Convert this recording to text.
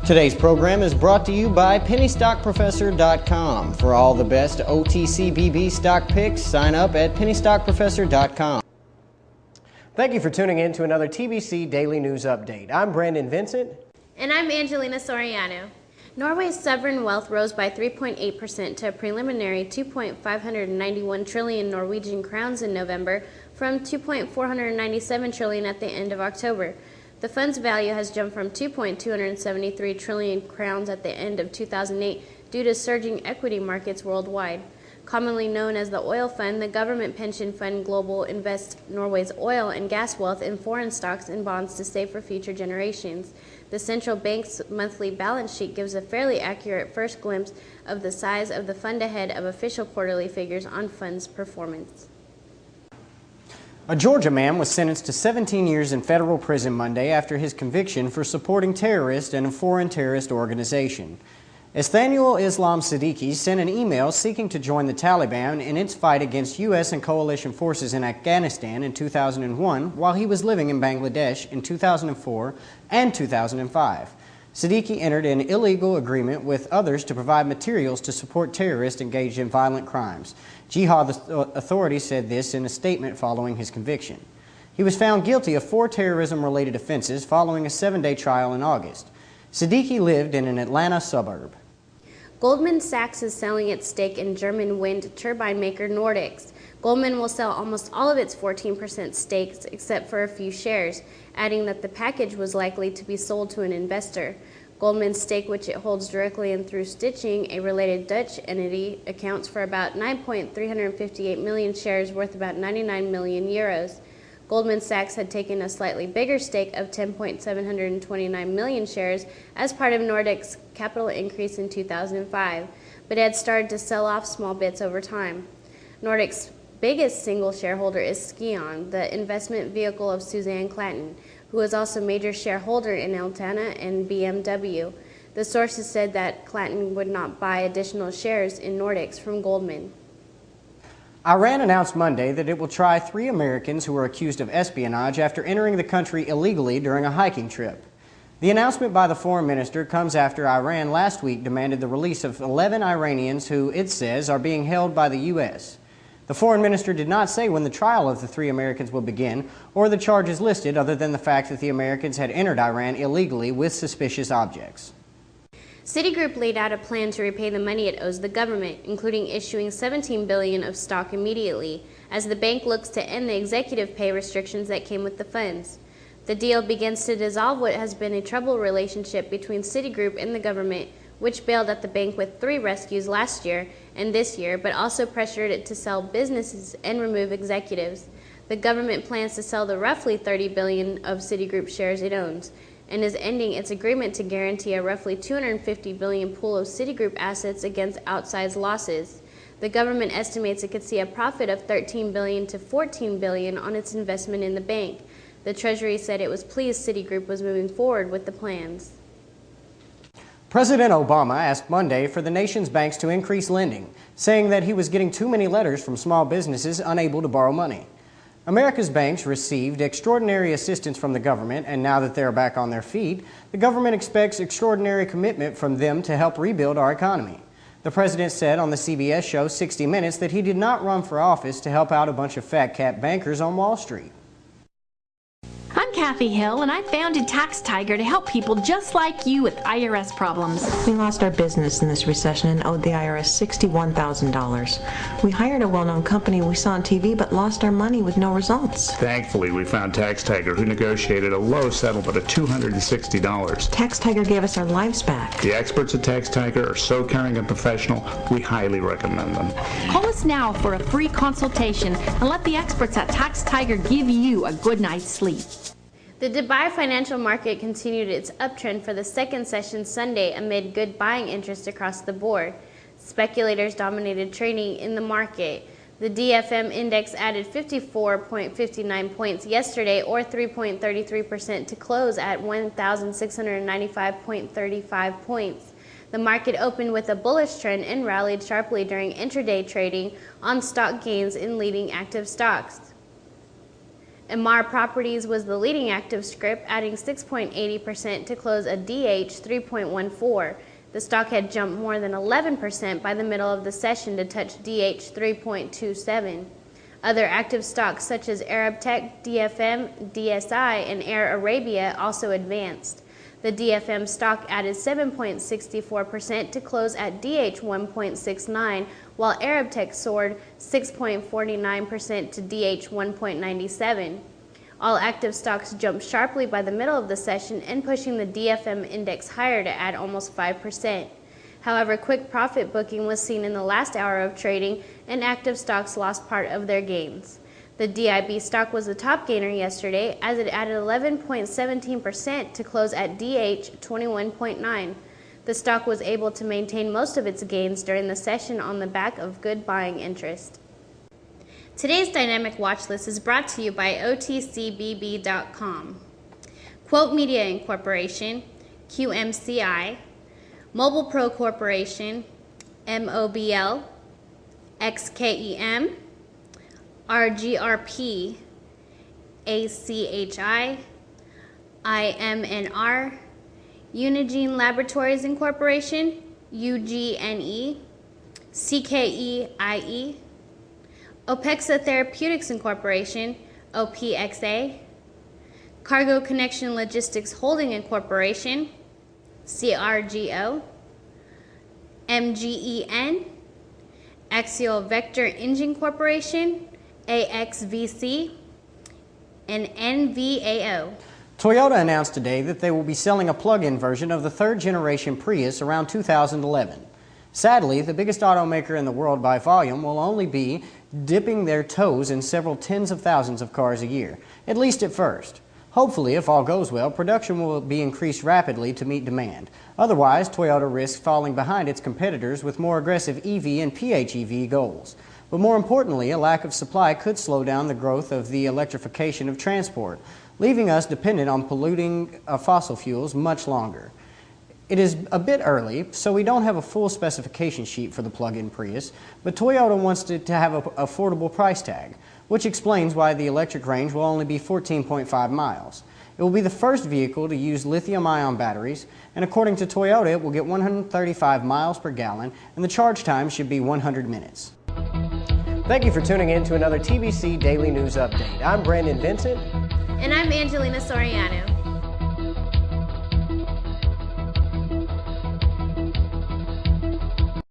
Today's program is brought to you by pennystockprofessor.com. For all the best OTCBB stock picks, sign up at pennystockprofessor.com. Thank you for tuning in to another TBC Daily News Update. I'm Brandon Vincent. And I'm Angelina Soriano. Norway's sovereign wealth rose by 3.8% to a preliminary 2.591 trillion Norwegian crowns in November from 2.497 trillion at the end of October. The fund's value has jumped from 2.273 trillion crowns at the end of 2008 due to surging equity markets worldwide. Commonly known as the oil fund, the government pension fund Global invests Norway's oil and gas wealth in foreign stocks and bonds to save for future generations. The central bank's monthly balance sheet gives a fairly accurate first glimpse of the size of the fund ahead of official quarterly figures on fund's performance. A Georgia man was sentenced to 17 years in federal prison Monday after his conviction for supporting terrorists and a foreign terrorist organization. Ethaniel Islam Siddiqui sent an email seeking to join the Taliban in its fight against U.S. and coalition forces in Afghanistan in 2001 while he was living in Bangladesh in 2004 and 2005. Siddiqui entered an illegal agreement with others to provide materials to support terrorists engaged in violent crimes. Jihad authorities said this in a statement following his conviction. He was found guilty of 4 terrorism-related offenses following a 7-day trial in August. Siddiqui lived in an Atlanta suburb. Goldman Sachs is selling its stake in German wind turbine maker Nordics. Goldman will sell almost all of its 14% stakes except for a few shares, adding that the package was likely to be sold to an investor. Goldman's stake, which it holds directly and through Stitching, a related Dutch entity, accounts for about 9.358 million shares worth about 99 million euros. Goldman Sachs had taken a slightly bigger stake of 10.729 million shares as part of Nordic's capital increase in 2005, but had started to sell off small bits over time. Nordic's biggest single shareholder is Skion, the investment vehicle of Suzanne Clatton, who is also a major shareholder in Altana and BMW. The sources said that Clatton would not buy additional shares in Nordics from Goldman. Iran announced Monday that it will try 3 Americans who were accused of espionage after entering the country illegally during a hiking trip. The announcement by the foreign minister comes after Iran last week demanded the release of 11 Iranians who, it says, are being held by the U.S. The foreign minister did not say when the trial of the 3 Americans will begin or the charges listed other than the fact that the Americans had entered Iran illegally with suspicious objects. Citigroup laid out a plan to repay the money it owes the government, including issuing $17 billion of stock immediately, as the bank looks to end the executive pay restrictions that came with the funds. The deal begins to dissolve what has been a troubled relationship between Citigroup and the government, which bailed at the bank with 3 rescues last year and this year, but also pressured it to sell businesses and remove executives. The government plans to sell the roughly $30 billion of Citigroup shares it owns, and is ending its agreement to guarantee a roughly $250 billion pool of Citigroup assets against outsized losses. The government estimates it could see a profit of $13 billion to $14 billion on its investment in the bank. The Treasury said it was pleased Citigroup was moving forward with the plans. President Obama asked Monday for the nation's banks to increase lending, saying that he was getting too many letters from small businesses unable to borrow money. America's banks received extraordinary assistance from the government, and now that they are back on their feet, the government expects extraordinary commitment from them to help rebuild our economy. The president said on the CBS show 60 Minutes that he did not run for office to help out a bunch of fat-cat bankers on Wall Street. I'm Kathy Hill, and I founded Tax Tiger to help people just like you with IRS problems. We lost our business in this recession and owed the IRS $61,000. We hired a well-known company we saw on TV but lost our money with no results. Thankfully, we found Tax Tiger, who negotiated a low settlement of $260. Tax Tiger gave us our lives back. The experts at Tax Tiger are so caring and professional, we highly recommend them. Call us now for a free consultation and let the experts at Tax Tiger give you a good night's sleep. The Dubai financial market continued its uptrend for the second session Sunday amid good buying interest across the board. Speculators dominated trading in the market. The DFM index added 54.59 points yesterday, or 3.33% to close at 1,695.35 points. The market opened with a bullish trend and rallied sharply during intraday trading on stock gains in leading active stocks. Emar Properties was the leading active script, adding 6.80% to close at DH 3.14. The stock had jumped more than 11% by the middle of the session to touch DH 3.27. Other active stocks such as Arab Tech, DFM, DSI, and Air Arabia also advanced. The DFM stock added 7.64% to close at DH 1.69, while Arab Tech soared 6.49% to DH 1.97. All active stocks jumped sharply by the middle of the session and pushing the DFM index higher to add almost 5%. However, quick profit booking was seen in the last hour of trading, and active stocks lost part of their gains. The DIB stock was the top gainer yesterday, as it added 11.17% to close at DH 21.9. The stock was able to maintain most of its gains during the session on the back of good buying interest. Today's dynamic watch list is brought to you by OTCBB.com, Quote Media Incorporation, QMCI, Mobile Pro Corporation, MOBL, XKEM, RGRP, ACHI, IMNR, Unigene Laboratories Incorporation, UGNE, CKEIE, Opexa Therapeutics Incorporation, OPXA, Cargo Connection Logistics Holding Incorporation, CRGO, MGEN, Axial Vector Engine Corporation, AXVC, and NVAO. Toyota announced today that they will be selling a plug-in version of the third-generation Prius around 2011. Sadly, the biggest automaker in the world by volume will only be dipping their toes in several tens of thousands of cars a year, at least at first. Hopefully, if all goes well, production will be increased rapidly to meet demand. Otherwise, Toyota risks falling behind its competitors with more aggressive EV and PHEV goals. But more importantly, a lack of supply could slow down the growth of the electrification of transport, leaving us dependent on polluting fossil fuels much longer. It is a bit early, so we don't have a full specification sheet for the plug-in Prius, but Toyota wants it to have an affordable price tag, which explains why the electric range will only be 14.5 miles. It will be the first vehicle to use lithium-ion batteries, and according to Toyota, it will get 135 miles per gallon, and the charge time should be 100 minutes. Thank you for tuning in to another TBC Daily News Update. I'm Brandon Vincent. And I'm Angelina Soriano.